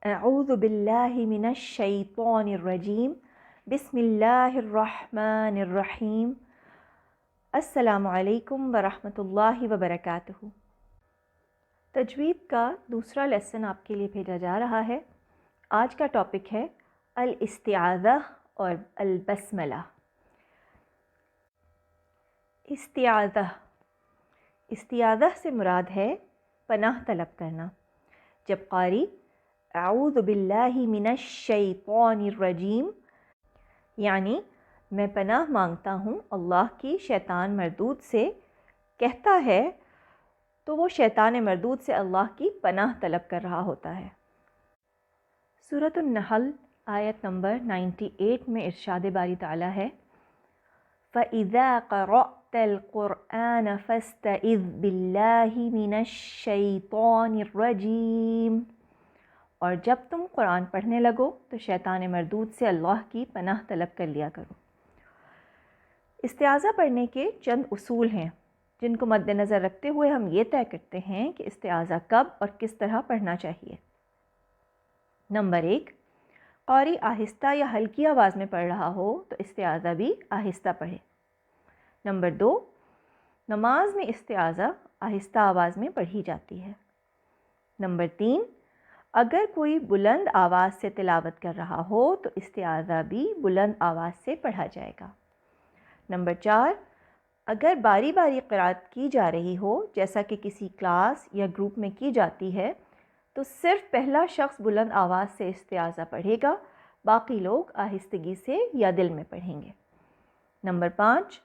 اعوذ باللہ من الشیطان الرجیم بسم اللہ الرحمن الرحیم السلام علیکم ورحمۃ اللہ وبرکاتہ۔ تجوید کا دوسرا لیسن آپ کے لیے بھیجا جا رہا ہے۔ آج کا ٹاپک ہے الاستعاذہ اور البسملہ۔ استعاذہ سے مراد ہے پناہ طلب کرنا۔ جب قاری اعوذ باللہ من الشیطان الرجیم یعنی میں پناہ مانگتا ہوں اللہ کی شیطان مردود سے کہتا ہے تو وہ شیطان مردود سے اللہ کی پناہ طلب کر رہا ہوتا ہے۔ سورۃ النحل آیت نمبر 98 میں ارشاد باری تعالیٰ ہے فَإِذَا قَرَأْتَ الْقُرْآنَ فَاسْتَعِذْ بِاللَّهِ مِنَ الشَّيْطَانِ الرَّجِيمِ، اور جب تم قرآن پڑھنے لگو تو شیطان مردود سے اللہ کی پناہ طلب کر لیا کرو۔ استعاذہ پڑھنے کے چند اصول ہیں جن کو مد نظر رکھتے ہوئے ہم یہ طے کرتے ہیں کہ استعاذہ کب اور کس طرح پڑھنا چاہیے۔ نمبر 1، قاری آہستہ یا ہلکی آواز میں پڑھ رہا ہو تو استعاذہ بھی آہستہ پڑھے۔ نمبر 2، نماز میں استعاذہ آہستہ آواز میں پڑھی جاتی ہے۔ نمبر 3، اگر کوئی بلند آواز سے تلاوت کر رہا ہو تو استعاذہ بھی بلند آواز سے پڑھا جائے گا۔ نمبر 4، اگر باری باری قرأت کی جا رہی ہو جیسا کہ کسی کلاس یا گروپ میں کی جاتی ہے تو صرف پہلا شخص بلند آواز سے استعاذہ پڑھے گا، باقی لوگ آہستگی سے یا دل میں پڑھیں گے۔ نمبر 5،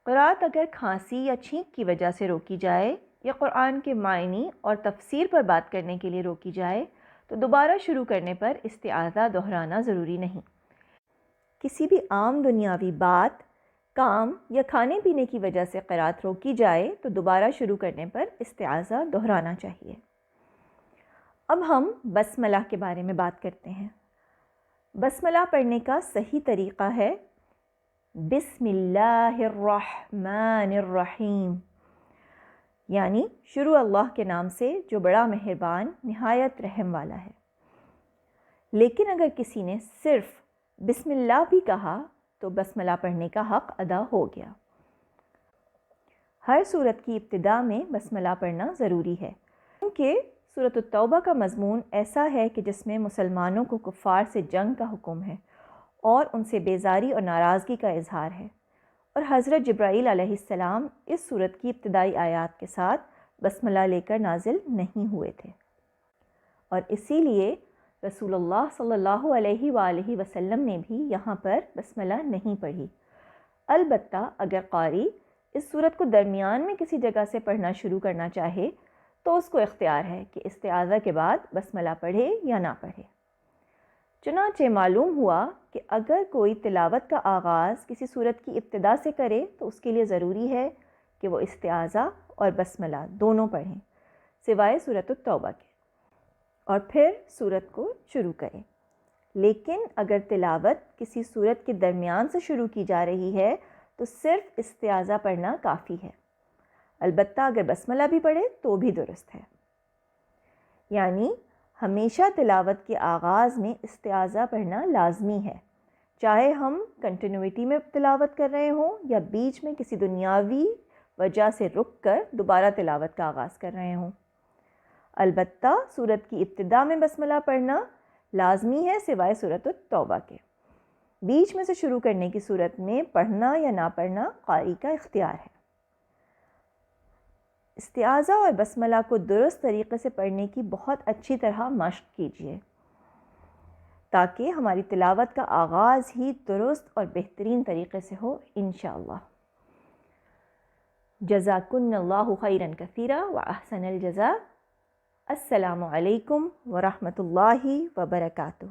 قرأت اگر کھانسی یا چھینک کی وجہ سے روکی جائے یا قرآن کے معنی اور تفسیر پر بات کرنے کے لیے روکی جائے تو دوبارہ شروع کرنے پر استعاذہ دہرانا ضروری نہیں۔ کسی بھی عام دنیاوی بات، کام یا کھانے پینے کی وجہ سے قرأت روکی جائے تو دوبارہ شروع کرنے پر استعاذہ دہرانا چاہیے۔ اب ہم بسملہ کے بارے میں بات کرتے ہیں۔ بسملہ پڑھنے کا صحیح طریقہ ہے بسم اللہ الرحمن الرحیم، یعنی شروع اللہ کے نام سے جو بڑا مہربان نہایت رحم والا ہے۔ لیکن اگر کسی نے صرف بسم اللہ بھی کہا تو بسملہ پڑھنے کا حق ادا ہو گیا۔ ہر سورت کی ابتدا میں بسملہ پڑھنا ضروری ہے کیونکہ سورۃ التوبہ کا مضمون ایسا ہے کہ جس میں مسلمانوں کو کفار سے جنگ کا حکم ہے اور ان سے بیزاری اور ناراضگی کا اظہار ہے، اور حضرت جبرائیل علیہ السلام اس سورت کی ابتدائی آیات کے ساتھ بسملہ لے کر نازل نہیں ہوئے تھے، اور اسی لیے رسول اللہ صلی اللہ علیہ وآلہ وسلم نے بھی یہاں پر بسملہ نہیں پڑھی۔ البتہ اگر قاری اس سورت کو درمیان میں کسی جگہ سے پڑھنا شروع کرنا چاہے تو اس کو اختیار ہے کہ استعاذہ کے بعد بسملہ پڑھے یا نہ پڑھے۔ چنانچہ معلوم ہوا کہ اگر کوئی تلاوت کا آغاز کسی سورت کی ابتدا سے کرے تو اس کے لیے ضروری ہے کہ وہ استعاذہ اور بسملہ دونوں پڑھیں سوائے سورۃ التوبہ کے، اور پھر سورت کو شروع کریں۔ لیکن اگر تلاوت کسی سورت کے درمیان سے شروع کی جا رہی ہے تو صرف استعاذہ پڑھنا کافی ہے، البتہ اگر بسملہ بھی پڑھے تو بھی درست ہے۔ یعنی ہمیشہ تلاوت کے آغاز میں استعاذہ پڑھنا لازمی ہے، چاہے ہم کنٹینیوٹی میں تلاوت کر رہے ہوں یا بیچ میں کسی دنیاوی وجہ سے رک کر دوبارہ تلاوت کا آغاز کر رہے ہوں۔ البتہ سورت کی ابتدا میں بسملہ پڑھنا لازمی ہے سوائے سورۃ التوبہ کے۔ بیچ میں سے شروع کرنے کی صورت میں پڑھنا یا نہ پڑھنا قاری کا اختیار ہے۔ استعاذہ اور بسملہ کو درست طریقے سے پڑھنے کی بہت اچھی طرح مشق کیجیے تاکہ ہماری تلاوت کا آغاز ہی درست اور بہترین طریقے سے ہو انشاءاللہ۔ جزاکن اللہ خیرا کثیرا واحسن الجزاء۔ السلام علیکم ورحمۃ اللہ وبرکاتہ۔